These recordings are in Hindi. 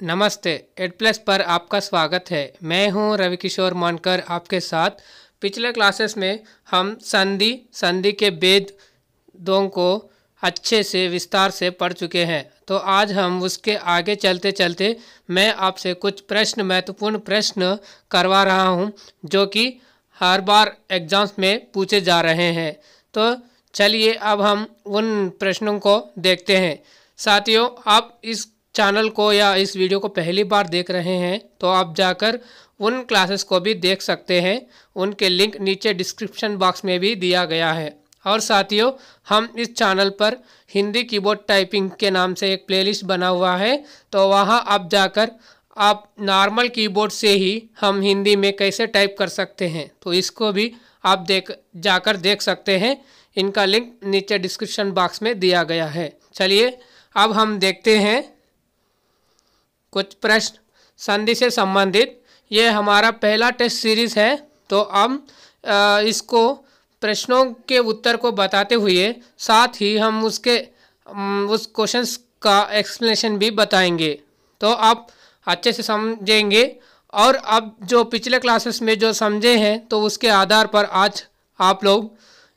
नमस्ते, एड प्लस पर आपका स्वागत है। मैं हूं रवि किशोर मानकर आपके साथ। पिछले क्लासेस में हम संधि के भेदों को अच्छे से विस्तार से पढ़ चुके हैं। तो आज हम उसके आगे चलते चलते मैं आपसे कुछ महत्वपूर्ण प्रश्न करवा रहा हूं, जो कि हर बार एग्जाम्स में पूछे जा रहे हैं। तो चलिए अब हम उन प्रश्नों को देखते हैं। साथियों, आप इस चैनल को या इस वीडियो को पहली बार देख रहे हैं तो आप जाकर उन क्लासेस को भी देख सकते हैं। उनके लिंक नीचे डिस्क्रिप्शन बॉक्स में भी दिया गया है। और साथियों, हम इस चैनल पर हिंदी कीबोर्ड टाइपिंग के नाम से एक प्लेलिस्ट बना हुआ है, तो वहाँ आप जाकर आप नॉर्मल कीबोर्ड से ही हम हिंदी में कैसे टाइप कर सकते हैं, तो इसको भी आप जाकर देख सकते हैं। इनका लिंक नीचे डिस्क्रिप्शन बॉक्स में दिया गया है। चलिए अब हम देखते हैं कुछ प्रश्न संधि से संबंधित। ये हमारा पहला टेस्ट सीरीज़ है, तो अब इसको प्रश्नों के उत्तर को बताते हुए साथ ही हम उस क्वेश्चंस का एक्सप्लेनेशन भी बताएंगे, तो आप अच्छे से समझेंगे। और अब जो पिछले क्लासेस में जो समझे हैं, तो उसके आधार पर आज आप लोग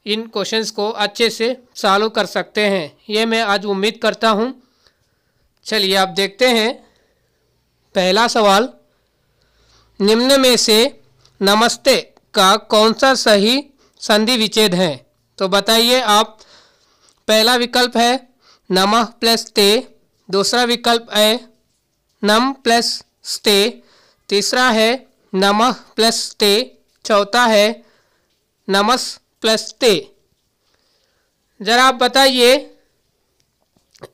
इन क्वेश्चंस को अच्छे से सॉल्व कर सकते हैं, ये मैं आज उम्मीद करता हूँ। चलिए आप देखते हैं पहला सवाल। निम्न में से नमस्ते का कौन सा सही संधि विच्छेद है? तो बताइए आप। पहला विकल्प है नमः प्लस ते, दूसरा विकल्प है नम प्लस स्ते, तीसरा है नमः प्लस ते, चौथा है नमस प्लस ते। जरा आप बताइए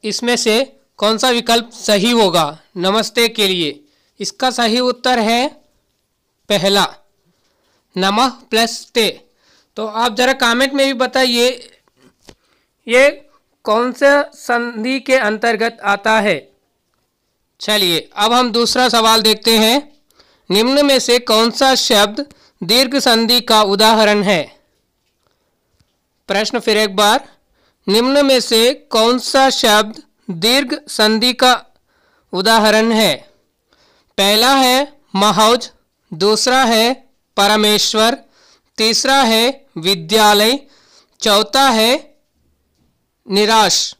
इसमें से कौन सा विकल्प सही होगा नमस्ते के लिए। इसका सही उत्तर है पहला, नमः प्लस ते। तो आप जरा कमेंट में भी बताइए ये कौन सा संधि के अंतर्गत आता है। चलिए अब हम दूसरा सवाल देखते हैं। निम्न में से कौन सा शब्द दीर्घ संधि का उदाहरण है? प्रश्न फिर एक बार। निम्न में से कौन सा शब्द दीर्घ संधि का उदाहरण है? पहला है महौज, दूसरा है परमेश्वर, तीसरा है विद्यालय, चौथा है निराश।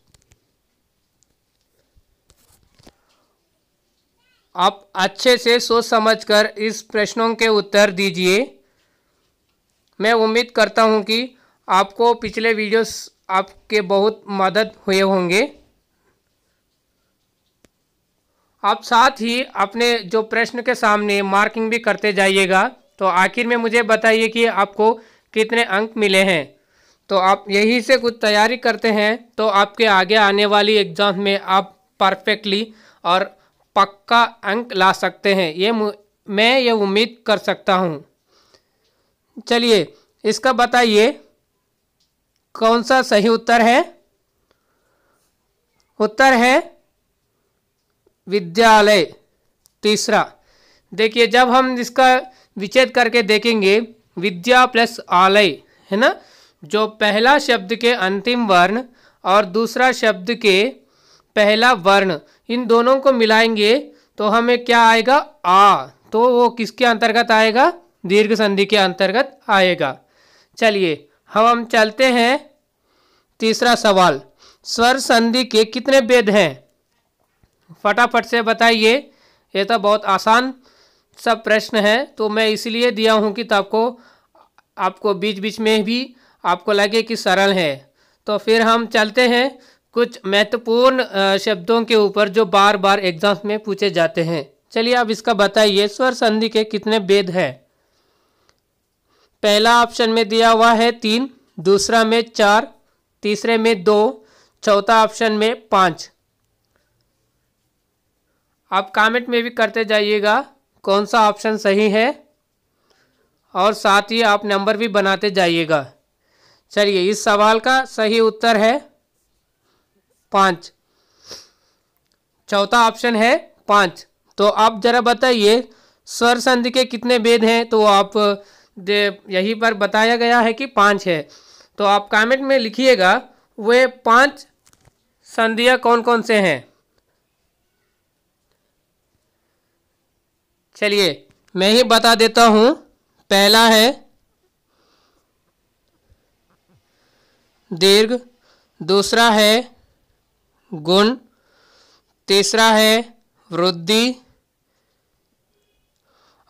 आप अच्छे से सोच समझकर इस प्रश्नों के उत्तर दीजिए। मैं उम्मीद करता हूं कि आपको पिछले वीडियोस आपके बहुत मदद हुए होंगे। आप साथ ही अपने जो प्रश्न के सामने मार्किंग भी करते जाइएगा। तो आखिर में मुझे बताइए कि आपको कितने अंक मिले हैं। तो आप यही से कुछ तैयारी करते हैं तो आपके आगे आने वाली एग्ज़ाम में आप परफेक्टली और पक्का अंक ला सकते हैं, मैं ये उम्मीद कर सकता हूँ। चलिए इसका बताइए कौन सा सही उत्तर है। उत्तर है विद्यालय, तीसरा। देखिए जब हम इसका विच्छेद करके देखेंगे, विद्या प्लस आलय है ना, जो पहला शब्द के अंतिम वर्ण और दूसरा शब्द के पहला वर्ण, इन दोनों को मिलाएंगे तो हमें क्या आएगा? आ। तो वो किसके अंतर्गत आएगा? दीर्घ संधि के अंतर्गत आएगा। चलिए हम चलते हैं तीसरा सवाल। स्वर संधि के कितने भेद हैं? फटाफट से बताइए। ये तो बहुत आसान सब प्रश्न है, तो मैं इसलिए दिया हूँ कि आपको बीच बीच में भी आपको लगे कि सरल है। तो फिर हम चलते हैं कुछ महत्वपूर्ण शब्दों के ऊपर जो बार बार एग्जाम में पूछे जाते हैं। चलिए अब इसका बताइए स्वर संधि के कितने भेद हैं। पहला ऑप्शन में दिया हुआ है 3, दूसरा में 4, तीसरे में 2, चौथा ऑप्शन में 5। आप कमेंट में भी करते जाइएगा कौन सा ऑप्शन सही है, और साथ ही आप नंबर भी बनाते जाइएगा। चलिए इस सवाल का सही उत्तर है 5, चौथा ऑप्शन है 5। तो आप जरा बताइए स्वर संधि के कितने भेद हैं। तो आप यहीं पर बताया गया है कि 5 है, तो आप कमेंट में लिखिएगा वे 5 संधियाँ कौन कौन से हैं। चलिए मैं ही बता देता हूँ। पहला है दीर्घ, दूसरा है गुण, तीसरा है वृद्धि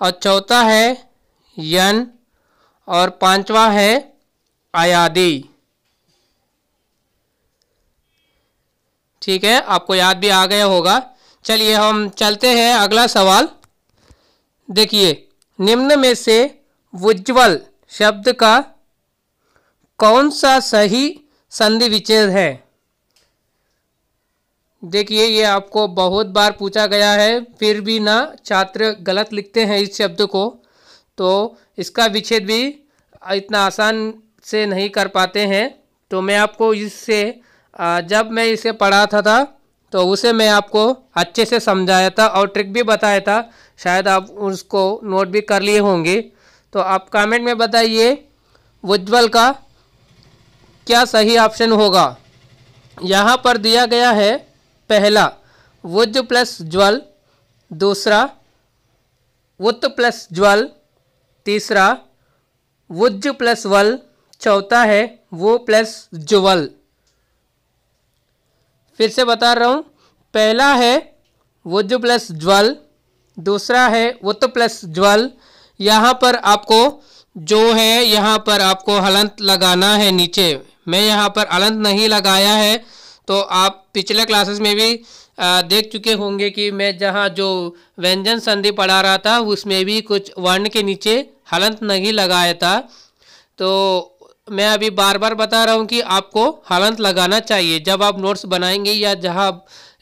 और चौथा है यन और पांचवा है अयादी। ठीक है, आपको याद भी आ गया होगा। चलिए हम चलते हैं अगला सवाल। देखिए, निम्न में से उज्ज्वल शब्द का कौन सा सही संधि विच्छेद है? देखिए, ये आपको बहुत बार पूछा गया है, फिर भी ना छात्र गलत लिखते हैं इस शब्द को, तो इसका विच्छेद भी इतना आसान से नहीं कर पाते हैं। तो मैं आपको इससे जब मैं इसे पढ़ाता था तो उसे मैं आपको अच्छे से समझाया था और ट्रिक भी बताया था, शायद आप उसको नोट भी कर लिए होंगे। तो आप कमेंट में बताइए उज्ज्वल का क्या सही ऑप्शन होगा। यहाँ पर दिया गया है पहला उज्ज प्लस ज्वल, दूसरा उत्त प्लस ज्वल, तीसरा उज्ज प्लस वल, चौथा है वो प्लस ज्वल। फिर से बता रहा हूँ, पहला है उज्ज प्लस ज्वल, दूसरा है उत्त प्लस ज्वल। यहाँ पर आपको जो है, यहाँ पर आपको हलंत लगाना है नीचे। मैं यहाँ पर हलंत नहीं लगाया है, तो आप पिछले क्लासेस में भी देख चुके होंगे कि मैं जहाँ जो व्यंजन संधि पढ़ा रहा था उसमें भी कुछ वर्ण के नीचे हलंत नहीं लगाया था। तो मैं अभी बार बार बता रहा हूँ कि आपको हलंत लगाना चाहिए जब आप नोट्स बनाएंगे या जहाँ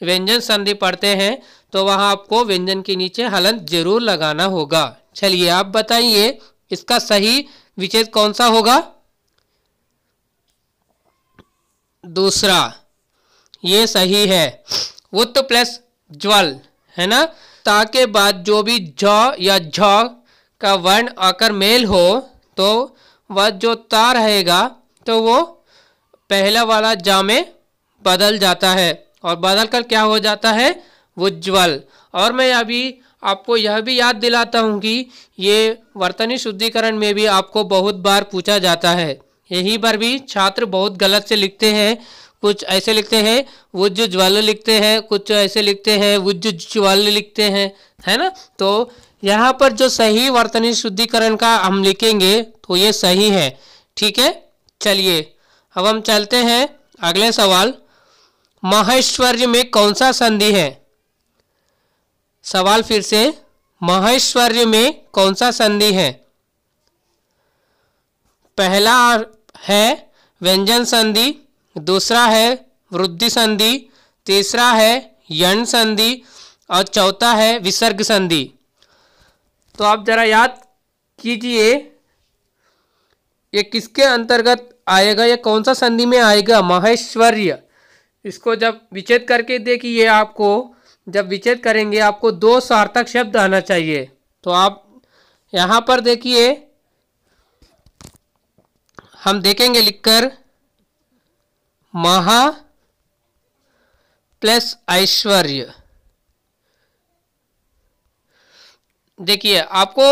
व्यंजन संधि पढ़ते हैं, तो वहाँ आपको व्यंजन के नीचे हलंत जरूर लगाना होगा। चलिए आप बताइए इसका सही विच्छेद कौन सा होगा? दूसरा, ये सही है, उत्त प्लस ज्वल, है ना। ता के बाद जो भी ज या झ का वर्ण आकर मेल हो तो वह जो ता रहेगा तो वो पहला वाला जा में बदल जाता है और बदल कर क्या हो जाता है? उज्ज्वल। और मैं अभी आपको यह भी याद दिलाता हूँ कि ये वर्तनी शुद्धिकरण में भी आपको बहुत बार पूछा जाता है। यहीं पर भी छात्र बहुत गलत से लिखते हैं, कुछ ऐसे लिखते हैं उज्ज्वल लिखते हैं, कुछ ऐसे लिखते हैं उज्ज्वल लिखते हैं, है ना। तो यहाँ पर जो सही वर्तनी शुद्धिकरण का हम लिखेंगे तो ये सही है। ठीक है, चलिए अब हम चलते हैं अगले सवाल। महेश्वर्य में कौन सा संधि है? सवाल फिर से, महेश्वर्य में कौन सा संधि है? पहला है व्यंजन संधि, दूसरा है वृद्धि संधि, तीसरा है यण संधि और चौथा है विसर्ग संधि। तो आप जरा याद कीजिए ये किसके अंतर्गत आएगा, ये कौन सा संधि में आएगा? महेश्वर्य। इसको जब विच्छेद करके देखिए, आपको जब विच्छेद करेंगे आपको दो सार्थक शब्द आना चाहिए। तो आप यहाँ पर देखिए, हम देखेंगे लिखकर महा प्लस ऐश्वर्य। देखिए आपको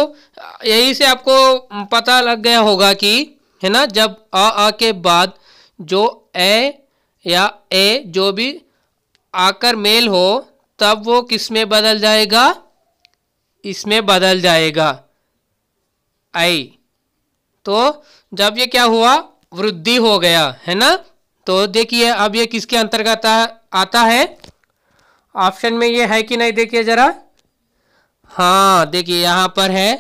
यही से आपको पता लग गया होगा कि, है ना, जब अ के बाद जो ए या ए जो भी आकर मेल हो तब वो किस में बदल जाएगा? इसमें बदल जाएगा, आई। तो जब ये क्या हुआ? वृद्धि हो गया, है ना। तो देखिए अब ये किसके अंतर्गत आता है? ऑप्शन में ये है कि नहीं, देखिए जरा। हाँ, देखिए यहाँ पर है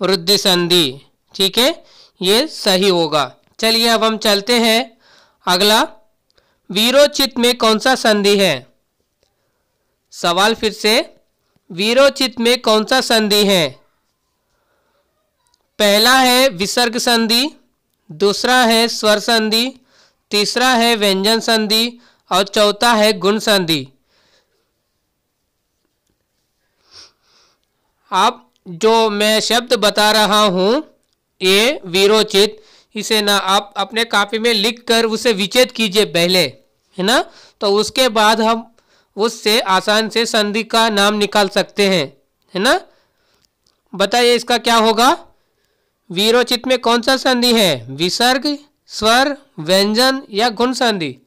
वृद्धि संधि। ठीक है, ये सही होगा। चलिए अब हम चलते हैं अगला। वीरोचित में कौन सा संधि है? सवाल फिर से, वीरोचित में कौन सा संधि है? पहला है विसर्ग संधि, दूसरा है स्वर संधि, तीसरा है व्यंजन संधि और चौथा है गुण संधि। आप जो मैं शब्द बता रहा हूं ये वीरोचित, इसे ना आप अपने कॉपी में लिख कर उसे विच्छेद कीजिए पहले, है ना। तो उसके बाद हम उससे आसान से संधि का नाम निकाल सकते हैं, है ना। बताइए इसका क्या होगा। वीरोचित में कौन सा संधि है, विसर्ग, स्वर, व्यंजन या गुण संधि।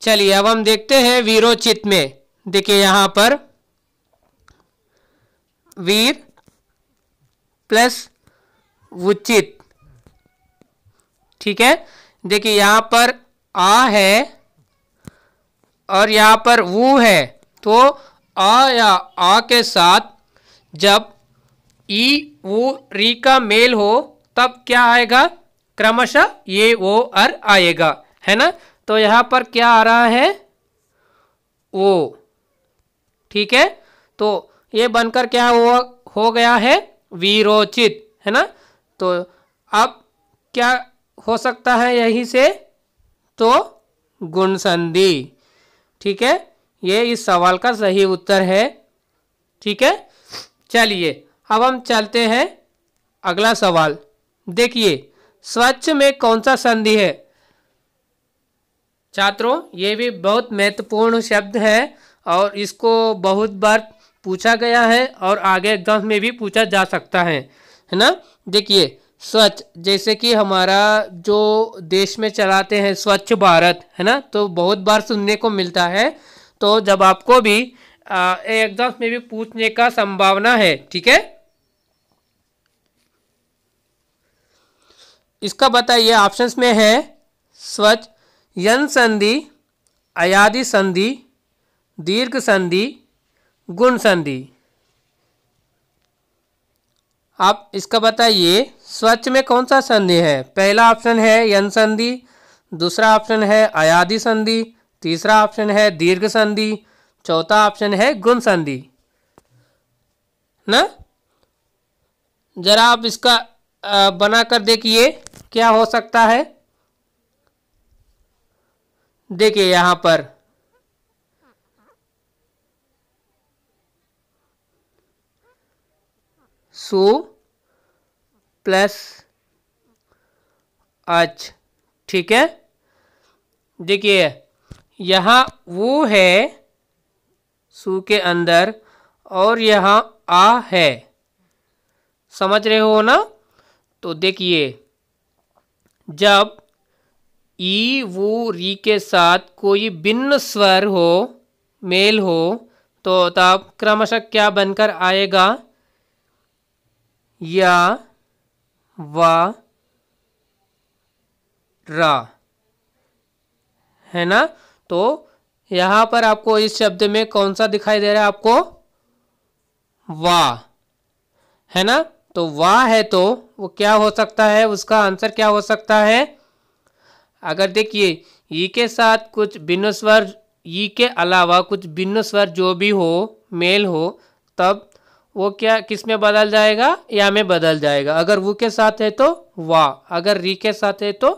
चलिए अब हम देखते हैं वीरोचित में। देखिए यहां पर वीर प्लस उचित, ठीक है। देखिए यहां पर आ है और यहां पर वो है, तो आ या आ के साथ जब ई वो री का मेल हो तब क्या आएगा, क्रमशः ये वो अर आएगा, है ना। तो यहां पर क्या आ रहा है, ओ, ठीक है। तो ये बनकर क्या हो गया है, वीरोचित, है ना। तो अब क्या हो सकता है यहीं से, तो गुण संधि, ठीक है। ये इस सवाल का सही उत्तर है, ठीक है। चलिए अब हम चलते हैं अगला सवाल। देखिए स्वच्छ में कौन सा संधि है। छात्रों ये भी बहुत महत्वपूर्ण शब्द है और इसको बहुत बार पूछा गया है और आगे एग्जाम में भी पूछा जा सकता है ना। देखिए स्वच्छ, जैसे कि हमारा जो देश में चलाते हैं स्वच्छ भारत, है ना, तो बहुत बार सुनने को मिलता है। तो जब आपको भी एग्जाम में भी पूछने का संभावना है, ठीक है। इसका बताइए, ऑप्शंस में है स्वच्छ, यन संधि, अयादि संधि, दीर्घ संधि, गुण संधि। आप इसका बताइए स्वच्छ में कौन सा संधि है। पहला ऑप्शन है यन संधि, दूसरा ऑप्शन है अयादि संधि, तीसरा ऑप्शन है दीर्घ संधि, चौथा ऑप्शन है गुण संधि ना। जरा आप इसका बनाकर देखिए क्या हो सकता है। देखिए यहां पर सु प्लस अच, ठीक है। देखिए यहाँ वो है सु के अंदर और यहाँ आ है, समझ रहे हो ना। तो देखिए जब ई वो री के साथ कोई भिन्न स्वर हो, मेल हो, तो तब क्रमशः क्या बनकर आएगा, या वा रा, है ना। तो यहां पर आपको इस शब्द में कौन सा दिखाई दे रहा है आपको, वाह, है ना। तो वाह है तो वो क्या हो सकता है, उसका आंसर क्या हो सकता है। अगर देखिए ई के साथ कुछ भिन्न स्वर, ई के अलावा कुछ भिन्न स्वर जो भी हो, मेल हो, तब वो क्या किस में बदल जाएगा, या में बदल जाएगा। अगर वो के साथ है तो वाह, अगर री के साथ है तो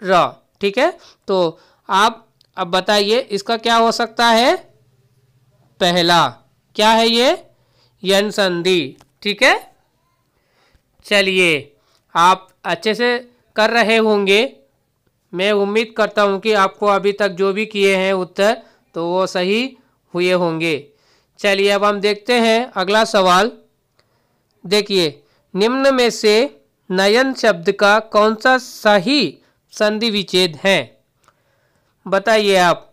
रा, ठीक है। तो आप अब बताइए इसका क्या हो सकता है। पहला क्या है ये, यन संधि, ठीक है। चलिए आप अच्छे से कर रहे होंगे, मैं उम्मीद करता हूं कि आपको अभी तक जो भी किए हैं उत्तर तो वो सही हुए होंगे। चलिए अब हम देखते हैं अगला सवाल। देखिए निम्न में से नयन शब्द का कौन सा सही संधि विच्छेद है, बताइए आप।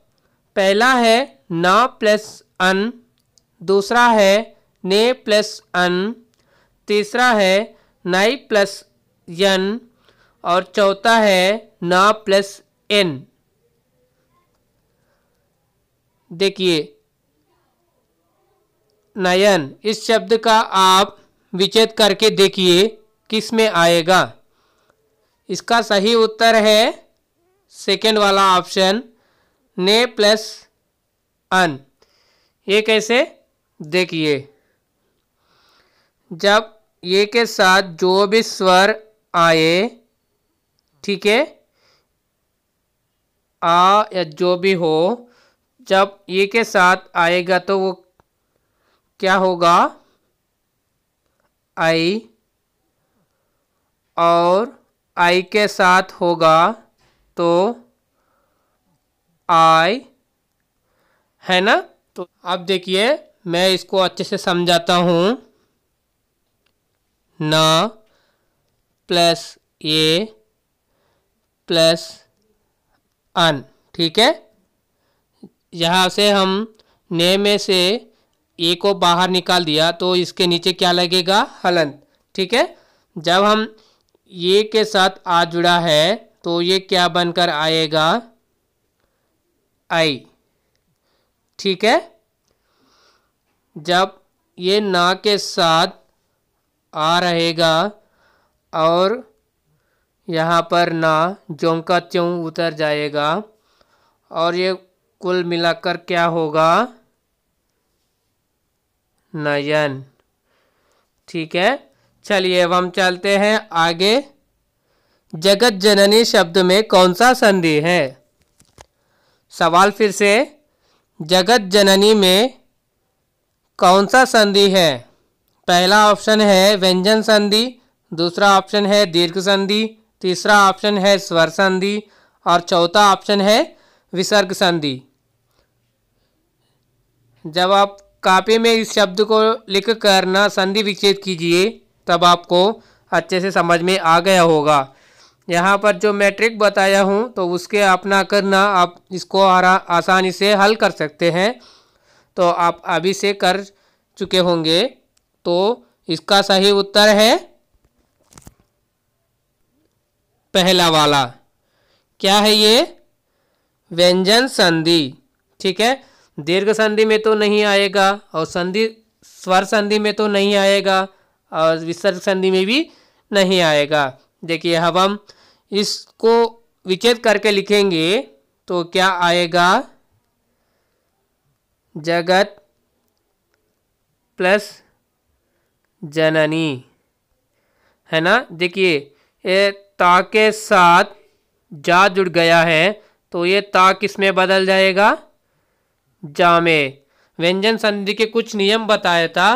पहला है ना प्लस अन, दूसरा है ने प्लस अन, तीसरा है नाई प्लस यन और चौथा है ना प्लस एन। देखिए नयन इस शब्द का आप विच्छेद करके देखिए किस में आएगा। इसका सही उत्तर है सेकेंड वाला ऑप्शन, ने प्लस अन। ये कैसे, देखिए जब ये के साथ जो भी स्वर आए, ठीक है, आ या जो भी हो, जब ये के साथ आएगा तो वो क्या होगा, आई, और आई के साथ होगा तो आई, है ना। तो अब देखिए मैं इसको अच्छे से समझाता हूँ। न प्लस ए प्लस अन, ठीक है। यहाँ से हम ने में से ए को बाहर निकाल दिया तो इसके नीचे क्या लगेगा, हलंत, ठीक है। जब हम ये के साथ आ जुड़ा है तो ये क्या बनकर आएगा, आई, ठीक है। जब ये ना के साथ आ रहेगा और यहाँ पर ना ज्यों का त्यों उतर जाएगा और ये कुल मिलाकर क्या होगा, नयन, ठीक है। चलिए अब हम चलते हैं आगे। जगत जननी शब्द में कौन सा संधि है? सवाल फिर से, जगत जननी में कौन सा संधि है? पहला ऑप्शन है व्यंजन संधि, दूसरा ऑप्शन है दीर्घ संधि, तीसरा ऑप्शन है स्वर संधि और चौथा ऑप्शन है विसर्ग संधि। जब आप कॉपी में इस शब्द को लिख कर ना संधि विच्छेद कीजिए तब आपको अच्छे से समझ में आ गया होगा। यहाँ पर जो मैट्रिक बताया हूँ तो उसके अपना करना आप इसको आसानी से हल कर सकते हैं। तो आप अभी से कर चुके होंगे। तो इसका सही उत्तर है पहला वाला। क्या है ये? व्यंजन संधि, ठीक है। दीर्घ संधि में तो नहीं आएगा और स्वर संधि में तो नहीं आएगा और विसर्ग संधि में भी नहीं आएगा। देखिए अब हम इसको विच्छेद करके लिखेंगे तो क्या आएगा, जगत प्लस जननी, है ना। देखिए ये ता के साथ जा जुड़ गया है तो ये ता किस में बदल जाएगा, जा में। व्यंजन संधि के कुछ नियम बताया था,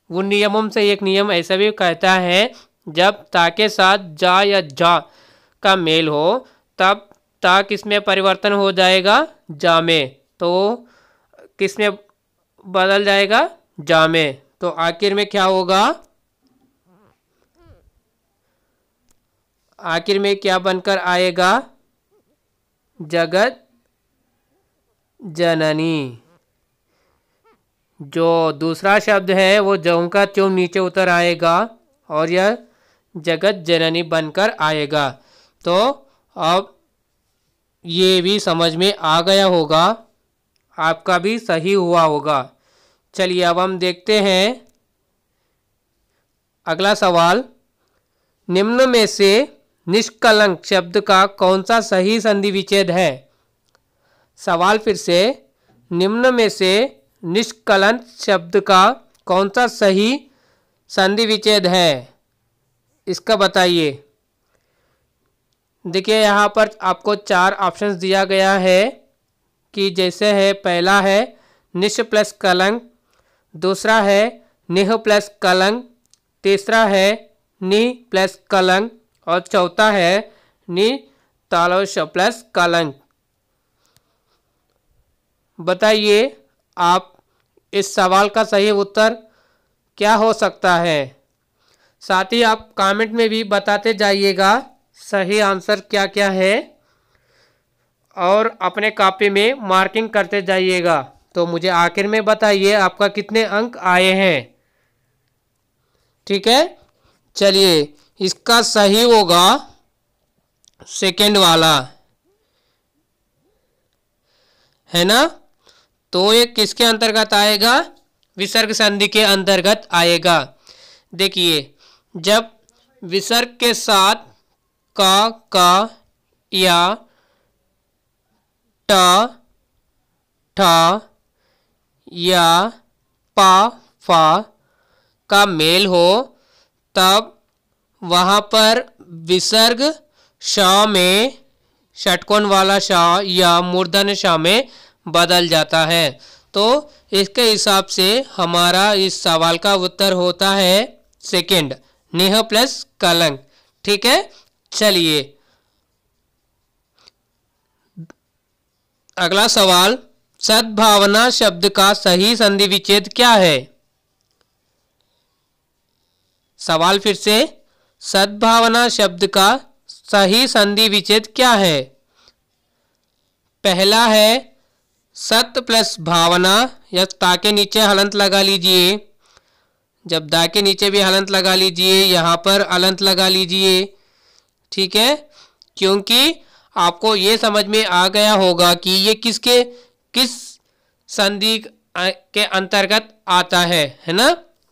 उन नियमों से एक नियम ऐसा भी कहता है जब ता के साथ जा या जा का मेल हो तब ता किस में परिवर्तन हो जाएगा, जा में। तो किस में बदल जाएगा, जा में। तो आखिर में क्या होगा, आखिर में क्या बनकर आएगा, जगत जननी। जो दूसरा शब्द है वो जौ का त्यों नीचे उतर आएगा और यह जगत जननी बनकर आएगा। तो अब ये भी समझ में आ गया होगा, आपका भी सही हुआ होगा। चलिए अब हम देखते हैं अगला सवाल। निम्न में से निष्कलंक शब्द का कौन सा सही संधि विच्छेद है? सवाल फिर से, निम्न में से निष्कलंक शब्द का कौन सा सही संधि विच्छेद है, इसका बताइए। देखिए यहाँ पर आपको 4 ऑप्शंस दिया गया है कि जैसे है, पहला है निश प्लस कलंक, दूसरा है निह प्लस कलंक, तीसरा है नि प्लस कलंक और चौथा है नि तालोश प्लस कलंक। बताइए आप इस सवाल का सही उत्तर क्या हो सकता है। साथ ही आप कमेंट में भी बताते जाइएगा सही आंसर क्या क्या है और अपने कॉपी में मार्किंग करते जाइएगा। तो मुझे आखिर में बताइए आपका कितने अंक आए हैं, ठीक है। चलिए इसका सही होगा सेकंड वाला, है ना। तो ये किसके अंतर्गत आएगा, विसर्ग संधि के अंतर्गत आएगा। देखिए जब विसर्ग के साथ का या ट ठ या पा फा का मेल हो तब वहाँ पर विसर्ग श में, षटकोण वाला श या मूर्धन्य श में बदल जाता है। तो इसके हिसाब से हमारा इस सवाल का उत्तर होता है सेकंड, निह प्लस कलंक, ठीक है। चलिए अगला सवाल। सद्भावना शब्द का सही संधि विच्छेद क्या है? सवाल फिर से, सद्भावना शब्द का सही संधि विच्छेद क्या है? पहला है सत प्लस भावना, या ता के नीचे हलंत लगा लीजिए, जब दा के नीचे भी हलंत लगा लीजिए, यहाँ पर हलंत लगा लीजिए, ठीक है, क्योंकि आपको ये समझ में आ गया होगा कि ये किस संधि के अंतर्गत आता है ना?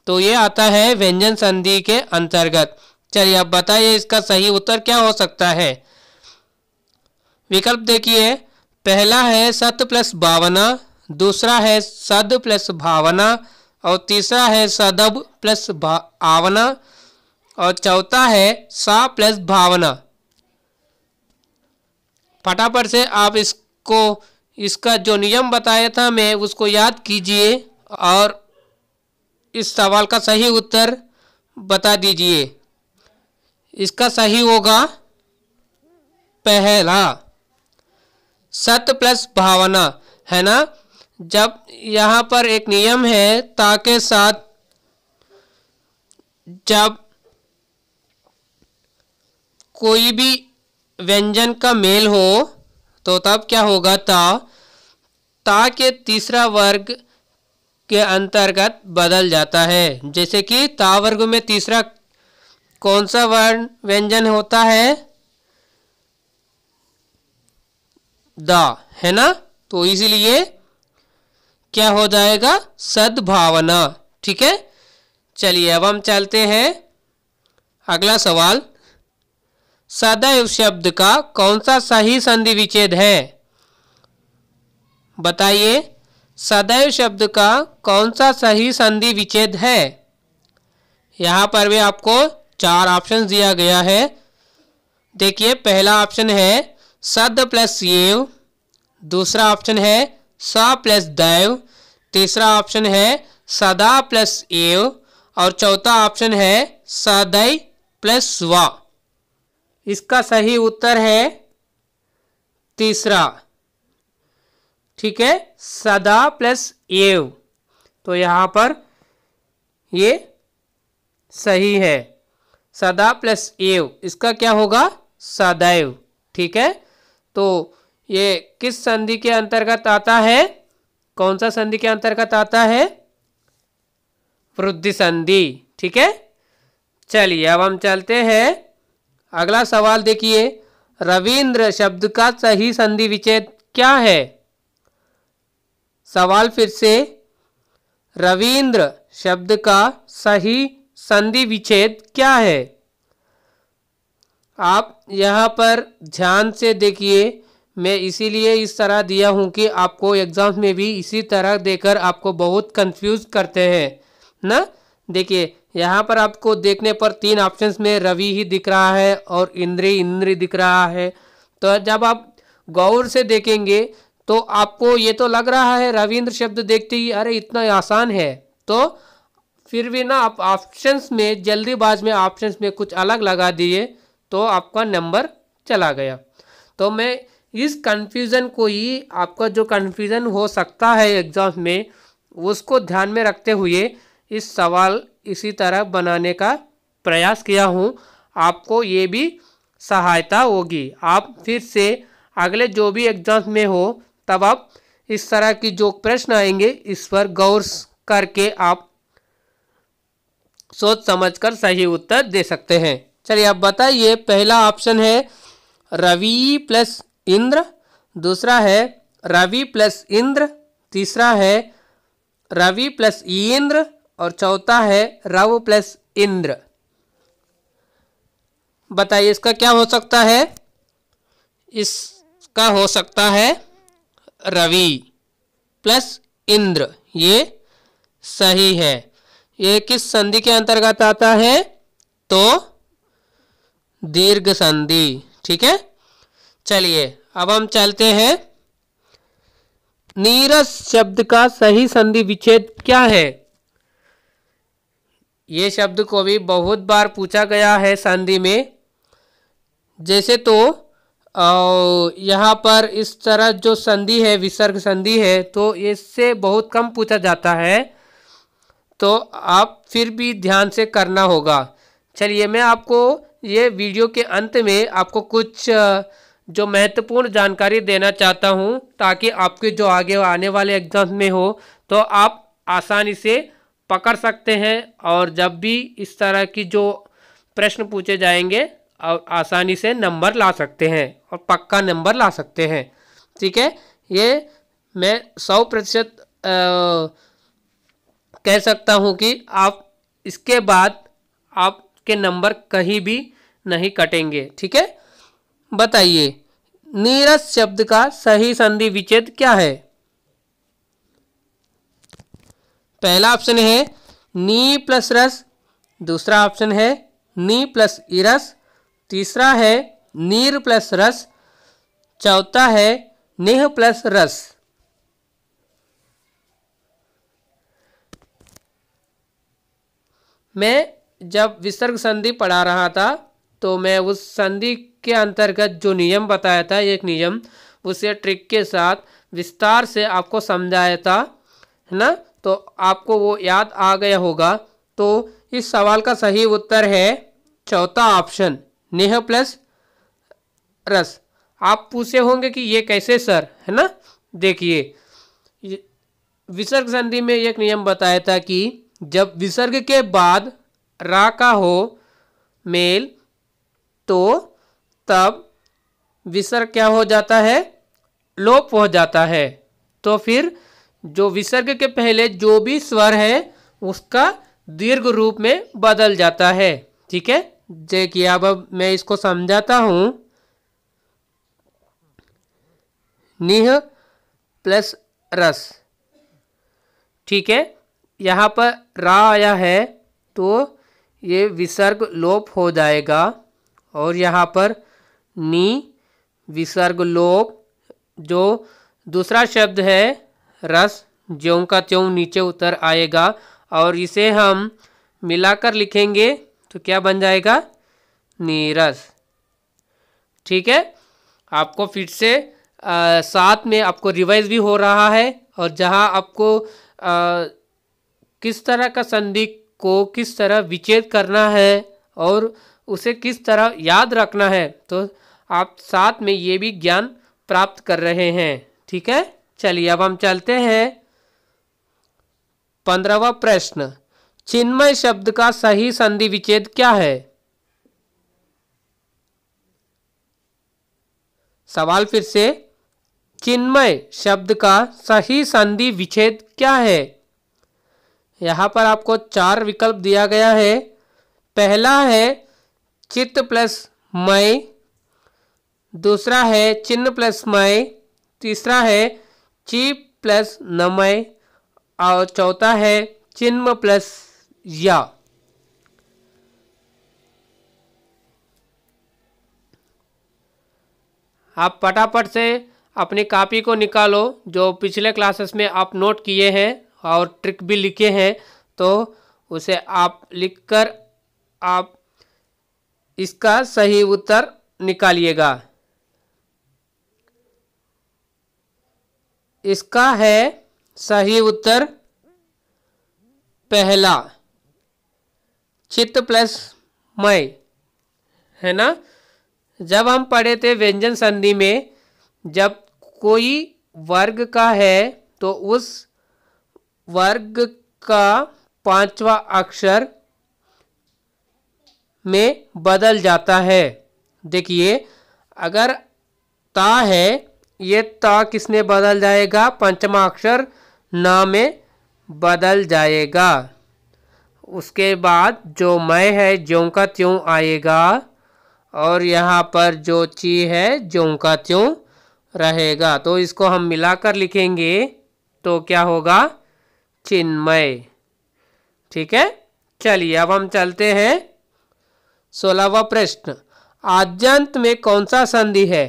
तो ये आता है व्यंजन संधि के अंतर्गत। चलिए अब बताइए इसका सही उत्तर क्या हो सकता है। विकल्प देखिए, पहला है सत प्लस भावना, दूसरा है सद प्लस भावना, और तीसरा है सदब प्लस आवना, और चौथा है सा प्लस भावना। फटाफट से आप इसका जो नियम बताया था मैं उसको याद कीजिए और इस सवाल का सही उत्तर बता दीजिए। इसका सही होगा पहला, सत प्लस भावना, है ना? जब यहाँ पर एक नियम है, ता के साथ जब कोई भी व्यंजन का मेल हो तो तब क्या होगा, ता के तीसरा वर्ग के अंतर्गत बदल जाता है। जैसे कि ता वर्ग में तीसरा कौन सा वर्ण व्यंजन होता है? दा, है ना? तो इसलिए क्या हो जाएगा, सद्भावना। ठीक है, चलिए अब हम चलते हैं अगला सवाल। सदैव शब्द का कौन सा सही संधि विच्छेद है? बताइए, सदैव शब्द का कौन सा सही संधि विच्छेद है? यहाँ पर भी आपको 4 ऑप्शन दिया गया है। देखिए, पहला ऑप्शन है सद प्लस येव, दूसरा ऑप्शन है स प्लस दैव, तीसरा ऑप्शन है सदा प्लस एव, और चौथा ऑप्शन है सदै प्लस वा। इसका सही उत्तर है तीसरा। ठीक है, सदा प्लस एव, तो यहाँ पर ये सही है, सदा प्लस एव, इसका क्या होगा, सदैव। ठीक है, तो ये किस संधि के अंतर्गत आता है? कौन सा संधि के अंतर्गत आता है? वृद्धि संधि। ठीक है, चलिए अब हम चलते हैं अगला सवाल। देखिए, रविंद्र शब्द का सही संधि विच्छेद क्या है? सवाल फिर से, रविंद्र शब्द का सही संधि विच्छेद क्या है? आप यहाँ पर ध्यान से देखिए, मैं इसीलिए इस तरह दिया हूँ कि आपको एग्जाम में भी इसी तरह देकर आपको बहुत कंफ्यूज करते हैं ना। देखिए, यहाँ पर आपको देखने पर 3 ऑप्शंस में रवि ही दिख रहा है और इंद्र दिख रहा है। तो जब आप गौर से देखेंगे तो आपको ये तो लग रहा है रविंद्र शब्द देखते ही अरे इतना आसान है, तो फिर भी ना आप ऑप्शंस में जल्दीबाज में ऑप्शंस में कुछ अलग लगा दिए तो आपका नंबर चला गया। तो मैं इस कन्फ्यूज़न को ही, आपका जो कन्फ्यूज़न हो सकता है एग्जाम में, उसको ध्यान में रखते हुए इस सवाल इसी तरह बनाने का प्रयास किया हूँ। आपको ये भी सहायता होगी। आप फिर से अगले जो भी एग्जाम में हो तब आप इस तरह की जो प्रश्न आएंगे इस पर गौर करके आप सोच समझकर सही उत्तर दे सकते हैं। चलिए आप बताइए, पहला ऑप्शन है रवि प्लस इंद्र, दूसरा है रवि प्लस इंद्र, तीसरा है रवि प्लस इंद्र, और चौथा है रव प्लस इंद्र। बताइए इसका क्या हो सकता है? इसका हो सकता है रवि प्लस इंद्र, ये सही है। ये किस संधि के अंतर्गत आता है? तो दीर्घ संधि। ठीक है, चलिए अब हम चलते हैं, नीरस शब्द का सही संधि विच्छेद क्या है? ये शब्द को भी बहुत बार पूछा गया है संधि में। जैसे तो और यहाँ पर इस तरह जो संधि है, विसर्ग संधि है, तो इससे बहुत कम पूछा जाता है, तो आप फिर भी ध्यान से करना होगा। चलिए, मैं आपको ये वीडियो के अंत में आपको कुछ जो महत्वपूर्ण जानकारी देना चाहता हूँ, ताकि आपके जो आगे आने वाले एग्जाम में हो तो आप आसानी से पकड़ सकते हैं, और जब भी इस तरह की जो प्रश्न पूछे जाएंगे और आसानी से नंबर ला सकते हैं और पक्का नंबर ला सकते हैं। ठीक है, ये मैं 100% कह सकता हूँ कि आप इसके बाद आपके नंबर कहीं भी नहीं कटेंगे। ठीक है, बताइए नीरस शब्द का सही संधि विच्छेद क्या है? पहला ऑप्शन है नी प्लस रस, दूसरा ऑप्शन है नी प्लस इरस, तीसरा है नीर प्लस रस, चौथा है नेह प्लस रस। मैं जब विसर्ग संधि पढ़ा रहा था तो मैं उस संधि के अंतर्गत जो नियम बताया था, एक नियम, उसे ट्रिक के साथ विस्तार से आपको समझाया था, है ना? तो आपको वो याद आ गया होगा। तो इस सवाल का सही उत्तर है चौथा ऑप्शन, नेह प्लस रस। आप पूछे होंगे कि ये कैसे सर, है ना? देखिए, विसर्ग संधि में एक नियम बताया था कि जब विसर्ग के बाद रा का हो मेल, तो तब विसर्ग क्या हो जाता है? लोप हो जाता है। तो फिर जो विसर्ग के पहले जो भी स्वर है उसका दीर्घ रूप में बदल जाता है। ठीक है, देखिए अब मैं इसको समझाता हूं। निह प्लस रस, ठीक है, यहाँ पर रा आया है तो ये विसर्ग लोप हो जाएगा, और यहाँ पर नी विसर्ग लोप, जो दूसरा शब्द है रस, ज्यों का त्यों नीचे उतर आएगा, और इसे हम मिलाकर लिखेंगे तो क्या बन जाएगा? नीरस। ठीक है, आपको फिर से साथ में आपको रिवाइज भी हो रहा है, और जहाँ आपको किस तरह का संधि को किस तरह विच्छेद करना है और उसे किस तरह याद रखना है, तो आप साथ में ये भी ज्ञान प्राप्त कर रहे हैं। ठीक है, चलिए अब हम चलते हैं 15वां प्रश्न। चिन्मय शब्द का सही संधि विच्छेद क्या है? सवाल फिर से, चिन्मय शब्द का सही संधि विच्छेद क्या है? यहाँ पर आपको 4 विकल्प दिया गया है। पहला है चित्त प्लस मय, दूसरा है चिन्ह प्लस मय, तीसरा है ची प्लस नमय, और चौथा है चिन्ह प्लस या। आप फटाफट से अपनी कॉपी को निकालो, जो पिछले क्लासेस में आप नोट किए हैं और ट्रिक भी लिखे हैं, तो उसे आप लिखकर आप इसका सही उत्तर निकालिएगा। इसका है सही उत्तर पहला, चित्त प्लस मय, है ना? जब हम पढ़े थे व्यंजन संधि में, जब कोई वर्ग का है तो उस वर्ग का 5वां अक्षर में बदल जाता है। देखिए, अगर ता है, ये ता किसमें बदल जाएगा? 5वां अक्षर ना में बदल जाएगा। उसके बाद जो मैं है ज्यों का त्यों आएगा, और यहाँ पर जो ची है ज्यों का त्यों रहेगा। तो इसको हम मिलाकर लिखेंगे तो क्या होगा? चिन्मय। ठीक है, चलिए अब हम चलते हैं 16वां प्रश्न। आद्यंत में कौन सा संधि है?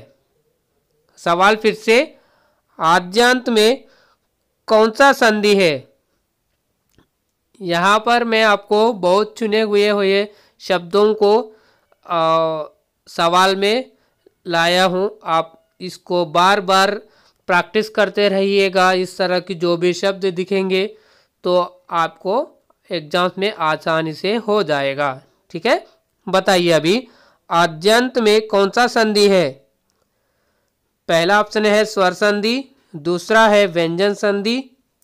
सवाल फिर से, आद्यंत में कौन सा संधि है? यहाँ पर मैं आपको बहुत चुने हुए शब्दों को सवाल में लाया हूँ, आप इसको बार बार प्रैक्टिस करते रहिएगा। इस तरह की जो भी शब्द दिखेंगे तो आपको एग्जाम्स में आसानी से हो जाएगा। ठीक है, बताइए अभी आद्यंत में कौन सा संधि है? पहला ऑप्शन है स्वर संधि, दूसरा है व्यंजन संधि,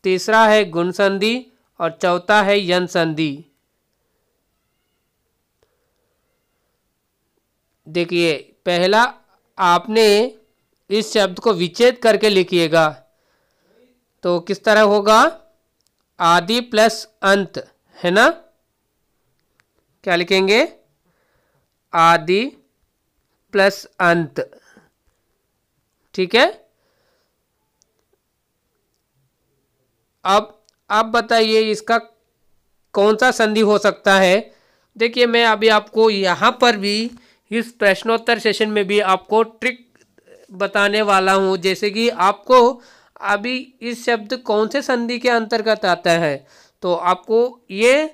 तीसरा है गुण संधि और चौथा है यन संधि। देखिए, पहला आपने इस शब्द को विच्छेद करके लिखिएगा। तो किस तरह होगा? आदि प्लस अंत, है ना? क्या लिखेंगे? आदि प्लस अंत। ठीक है, अब बताइए इसका कौन सा संधि हो सकता है? देखिए, मैं अभी आपको यहाँ पर भी इस प्रश्नोत्तर सेशन में भी आपको ट्रिक बताने वाला हूँ, जैसे कि आपको अभी इस शब्द कौन से संधि के अंतर्गत आता है, तो आपको ये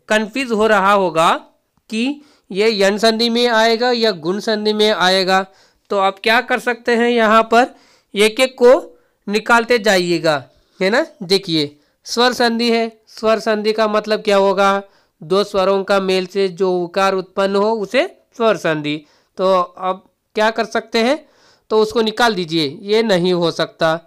कंफ्यूज हो रहा होगा कि ये यन संधि में आएगा या गुण संधि में आएगा। तो आप क्या कर सकते हैं, यहाँ पर एक एक को निकालते जाइएगा, है ना? देखिए, स्वर संधि है, स्वर संधि का मतलब क्या होगा? दो स्वरों का मेल से जो उकार उत्पन्न हो उसे स्वर संधि। तो अब क्या कर सकते हैं, तो उसको निकाल दीजिए, ये नहीं हो सकता।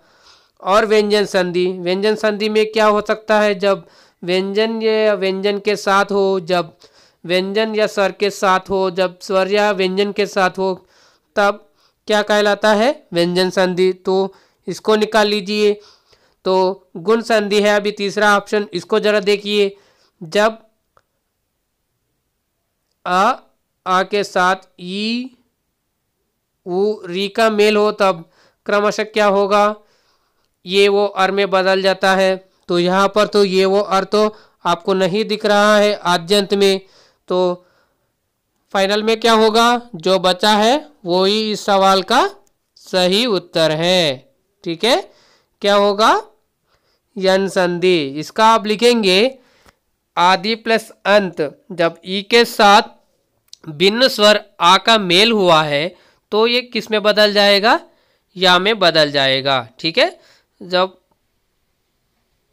और व्यंजन संधि, व्यंजन संधि में क्या हो सकता है? जब व्यंजन या व्यंजन के साथ हो, जब व्यंजन या स्वर के साथ हो, जब स्वर या व्यंजन के साथ हो, तब क्या कहलाता है? व्यंजन संधि। तो इसको निकाल लीजिए। तो गुण संधि है अभी तीसरा ऑप्शन, इसको जरा देखिए। जब आ के साथ ई उ री का मेल हो तब क्रमशः क्या होगा? ये वो अर में बदल जाता है। तो यहाँ पर तो ये वो अर तो आपको नहीं दिख रहा है आद्यंत में। तो फाइनल में क्या होगा? जो बचा है वो ही इस सवाल का सही उत्तर है। ठीक है, क्या होगा? यन संधि। इसका आप लिखेंगे आदि प्लस अंत। जब ई के साथ भिन्न स्वर आ का मेल हुआ है तो ये किस में बदल जाएगा? या में बदल जाएगा। ठीक है, जब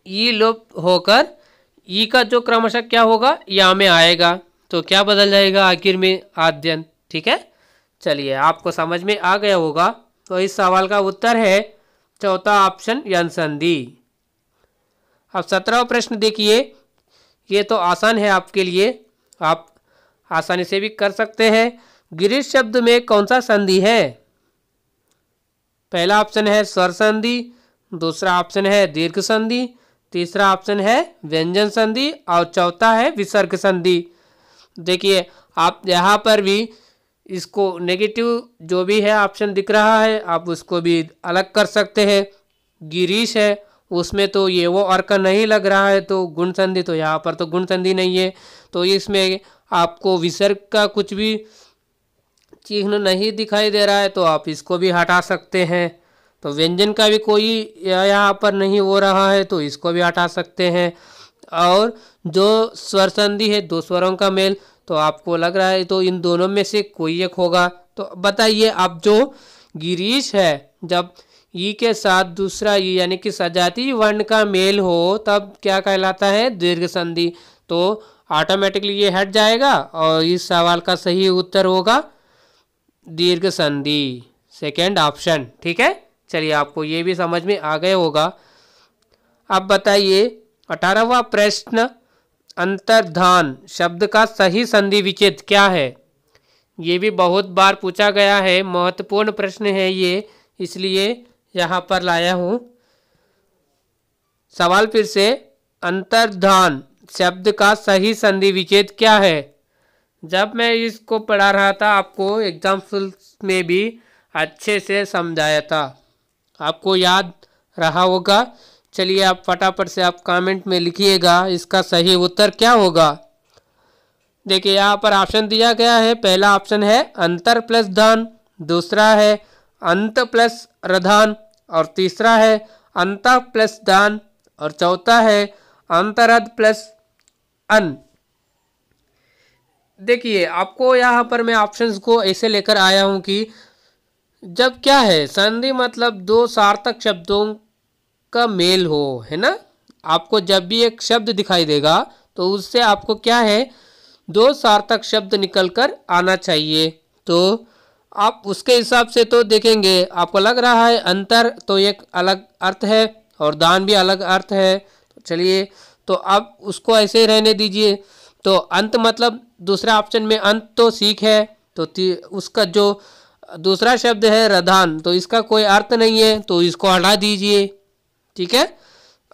ई लोप होकर ई का जो क्रमशः क्या होगा? या में आएगा, तो क्या बदल जाएगा आखिर में? आद्यंत। ठीक है, चलिए आपको समझ में आ गया होगा। तो इस सवाल का उत्तर है चौथा ऑप्शन, यन संधि। अब 17वां प्रश्न देखिए, ये तो आसान है आपके लिए, आप आसानी से भी कर सकते हैं। गिरीश शब्द में कौन सा संधि है? पहला ऑप्शन है स्वर संधि, दूसरा ऑप्शन है दीर्घ संधि, तीसरा ऑप्शन है व्यंजन संधि और चौथा है विसर्ग संधि। देखिए, आप यहाँ पर भी इसको नेगेटिव जो भी है ऑप्शन दिख रहा है, आप उसको भी अलग कर सकते हैं। गिरीश है, उसमें तो ये वो अर्क नहीं लग रहा है, तो गुण संधि, तो यहाँ पर तो गुण संधि नहीं है, तो इसमें आपको विसर्ग का कुछ भी चिन्ह नहीं दिखाई दे रहा है, तो आप इसको भी हटा सकते हैं। तो व्यंजन का भी कोई यहाँ पर नहीं हो रहा है, तो इसको भी हटा सकते हैं। और जो स्वर संधि है, दो स्वरों का मेल, तो आपको लग रहा है तो इन दोनों में से कोई एक होगा। तो बताइए, आप जो गिरीश है, जब ई के साथ दूसरा ई यानी कि सजातीय वर्ण का मेल हो तब क्या कहलाता है? दीर्घ संधि। तो ऑटोमेटिकली ये हट जाएगा और इस सवाल का सही उत्तर होगा दीर्घ संधि, सेकेंड ऑप्शन। ठीक है, चलिए आपको ये भी समझ में आ गया होगा। अब बताइए 18वां प्रश्न, अंतर्धान शब्द का सही संधि विच्छेद क्या है? ये भी बहुत बार पूछा गया है, महत्वपूर्ण प्रश्न है ये, इसलिए यहाँ पर लाया हूँ। सवाल फिर से, अंतर्धान शब्द का सही संधि विच्छेद क्या है? जब मैं इसको पढ़ा रहा था आपको एग्जाम्पल में भी अच्छे से समझाया था, आपको याद रहा होगा। चलिए आप फटाफट से आप कमेंट में लिखिएगा इसका सही उत्तर क्या होगा। देखिए, यहाँ पर ऑप्शन दिया गया है। पहला ऑप्शन है अंतर प्लस धान, दूसरा है अंत प्लस रधान और तीसरा है अंत प्लस दान और चौथा है अंतरद प्लस अन। देखिए, आपको यहाँ पर मैं ऑप्शंस को ऐसे लेकर आया हूँ कि जब क्या है संधि मतलब दो सार्थक शब्दों का मेल हो, है ना। आपको जब भी एक शब्द दिखाई देगा तो उससे आपको क्या है दो सार्थक शब्द निकल कर आना चाहिए। तो आप उसके हिसाब से तो देखेंगे, आपको लग रहा है अंतर तो एक अलग अर्थ है और दान भी अलग अर्थ है। तो चलिए, तो आप उसको ऐसे ही रहने दीजिए। तो अंत मतलब दूसरा ऑप्शन में अंत तो सीख है, तो उसका जो दूसरा शब्द है रधान, तो इसका कोई अर्थ नहीं है, तो इसको हटा दीजिए। ठीक है।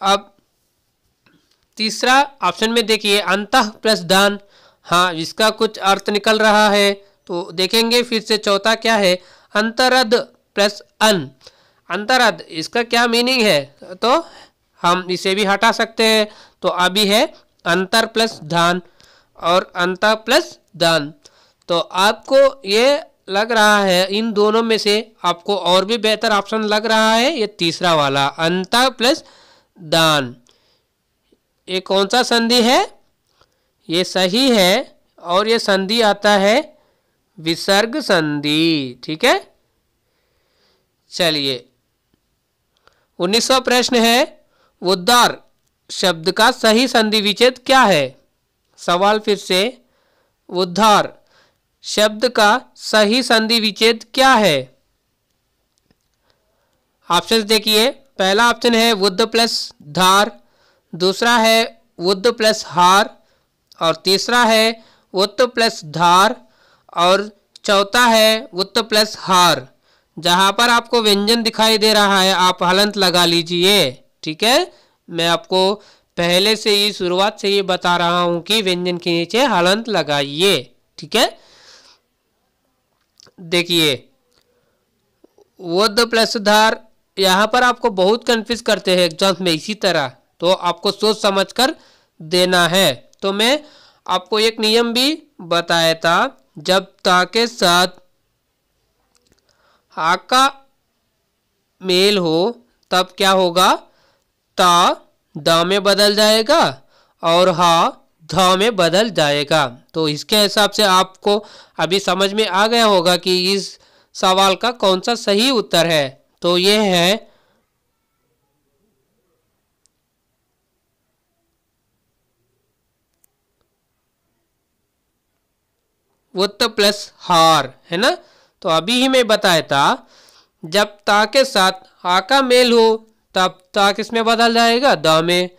अब तीसरा ऑप्शन में देखिए अंतः प्लस दान, हाँ इसका कुछ अर्थ निकल रहा है। तो देखेंगे फिर से चौथा क्या है अंतरद प्लस अन। अंतरद इसका क्या मीनिंग है, तो हम इसे भी हटा सकते हैं। तो अभी है अंतर प्लस दान और अंत प्लस दान। तो आपको ये लग रहा है इन दोनों में से आपको और भी बेहतर ऑप्शन लग रहा है ये तीसरा वाला अंत प्लस दान। ये कौन सा संधि है, ये सही है और ये संधि आता है विसर्ग संधि। ठीक है। चलिए 19वां प्रश्न है उद्धार शब्द का सही संधि विच्छेद क्या है। सवाल फिर से, उद्धार शब्द का सही संधि विच्छेद क्या है। ऑप्शन देखिए, पहला ऑप्शन है वुद्ध प्लस धार, दूसरा है वुद्ध प्लस हार और तीसरा है वुत्त प्लस धार और चौथा है वुत्त प्लस हार। जहाँ पर आपको व्यंजन दिखाई दे रहा है आप हलंत लगा लीजिए। ठीक है, मैं आपको पहले से ही शुरुआत से ही बता रहा हूँ कि व्यंजन के नीचे हलंत लगाइए। ठीक है। देखिए वुद्ध प्लस धार, यहाँ पर आपको बहुत कंफ्यूज करते हैं एग्जाम में, इसी तरह तो आपको सोच समझ कर देना है। तो मैं आपको एक नियम भी बताया था, जब ता के साथ हा का मेल हो तब क्या होगा, ता दा में बदल जाएगा और हा धा में बदल जाएगा। तो इसके हिसाब से आपको अभी समझ में आ गया होगा कि इस सवाल का कौन सा सही उत्तर है। तो ये है वुत्त प्लस हार, है ना। तो अभी ही मैं बताया था जब ता के साथ हा का मेल हो तब ता किस में बदल जाएगा, दा में।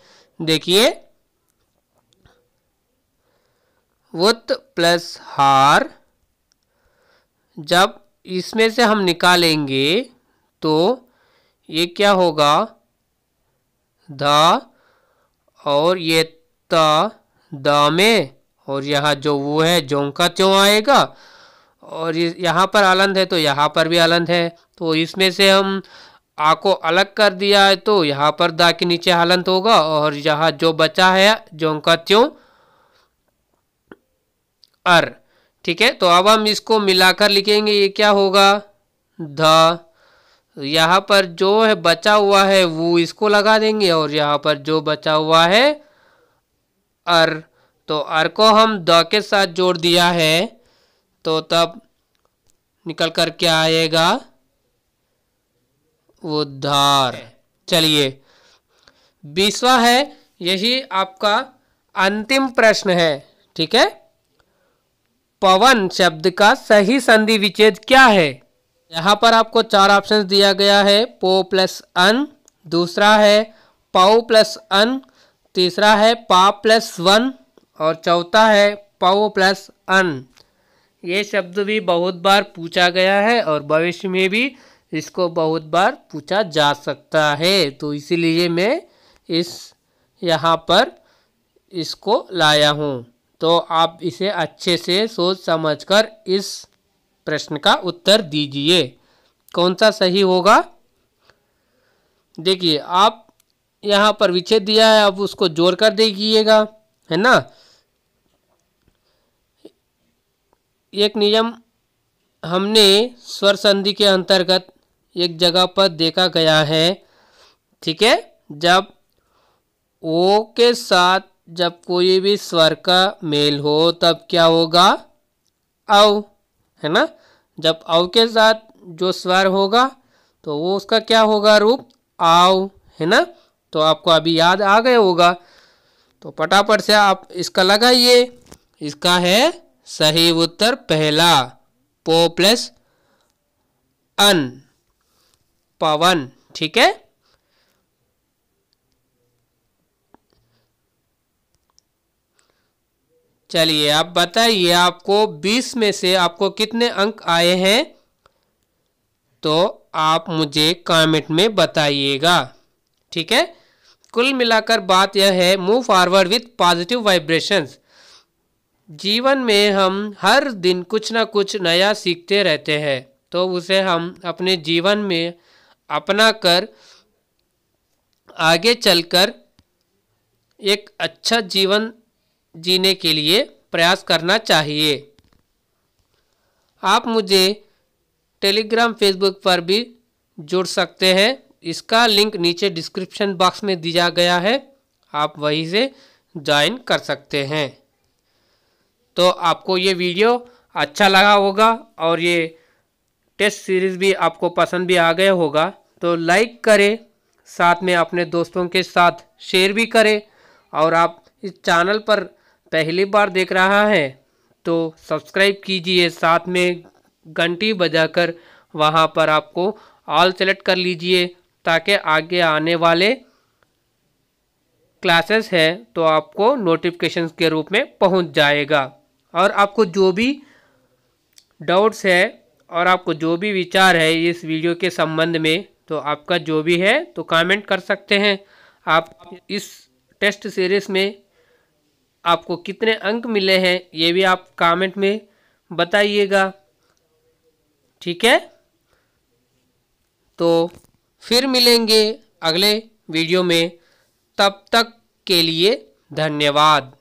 देखिए वुत्त प्लस हार जब इसमें से हम निकालेंगे तो ये क्या होगा, धा और ये ता दा में और यहाँ जो वो है जों का त्यों आएगा और यहाँ पर अलंत है तो यहाँ पर भी अलंत है। तो इसमें से हम आ को अलग कर दिया है तो यहाँ पर दा के नीचे हलंत होगा और यहाँ जो बचा है जों का त्यों अर। ठीक है, तो अब हम इसको मिलाकर लिखेंगे, ये क्या होगा धा, यहाँ पर जो है बचा हुआ है वो इसको लगा देंगे और यहाँ पर जो बचा हुआ है अर, तो अर को हम द के साथ जोड़ दिया है तो तब निकल कर क्या आएगा, उद्धार। चलिए 20वां है, यही आपका अंतिम प्रश्न है। ठीक है, पवन शब्द का सही संधि विच्छेद क्या है। यहाँ पर आपको चार ऑप्शन दिया गया है, पो प्लस अन, दूसरा है पौ प्लस अन, तीसरा है पा प्लस वन और चौथा है पौ प्लस अन। ये शब्द भी बहुत बार पूछा गया है और भविष्य में भी इसको बहुत बार पूछा जा सकता है, तो इसीलिए मैं इस यहाँ पर इसको लाया हूँ। तो आप इसे अच्छे से सोच समझकर इस प्रश्न का उत्तर दीजिए, कौन सा सही होगा। देखिए आप यहाँ पर विच्छेद दिया है, अब उसको जोड़ कर देखिएगा, है ना। एक नियम हमने स्वर संधि के अंतर्गत एक जगह पर देखा गया है। ठीक है, जब ओ के साथ जब कोई भी स्वर का मेल हो तब क्या होगा, औ, है ना। जब औ के साथ जो स्वर होगा तो वो उसका क्या होगा, रूप आव, है ना। तो आपको अभी याद आ गया होगा, तो फटाफट से आप इसका लगाइए। इसका है सही उत्तर पहला, पो प्लस अन, पवन। ठीक है, चलिए आप बताइए आपको 20 में से आपको कितने अंक आए हैं, तो आप मुझे कमेंट में बताइएगा। ठीक है, कुल मिलाकर बात यह है, move forward with positive vibrations. जीवन में हम हर दिन कुछ ना कुछ नया सीखते रहते हैं, तो उसे हम अपने जीवन में अपना कर आगे चलकर एक अच्छा जीवन जीने के लिए प्रयास करना चाहिए। आप मुझे टेलीग्राम, फेसबुक पर भी जुड़ सकते हैं, इसका लिंक नीचे डिस्क्रिप्शन बॉक्स में दिया गया है, आप वहीं से ज्वाइन कर सकते हैं। तो आपको ये वीडियो अच्छा लगा होगा और ये टेस्ट सीरीज़ भी आपको पसंद भी आ गया होगा, तो लाइक करें, साथ में अपने दोस्तों के साथ शेयर भी करें। और आप इस चैनल पर पहली बार देख रहा है तो सब्सक्राइब कीजिए, साथ में घंटी बजाकर वहाँ पर आपको ऑल सेलेक्ट कर लीजिए, ताकि आगे आने वाले क्लासेस है तो आपको नोटिफिकेशंस के रूप में पहुँच जाएगा। और आपको जो भी डाउट्स है और आपको जो भी विचार है इस वीडियो के संबंध में, तो आपका जो भी है तो कमेंट कर सकते हैं। आप इस टेस्ट सीरीज़ में आपको कितने अंक मिले हैं ये भी आप कमेंट में बताइएगा। ठीक है, तो फिर मिलेंगे अगले वीडियो में, तब तक के लिए धन्यवाद।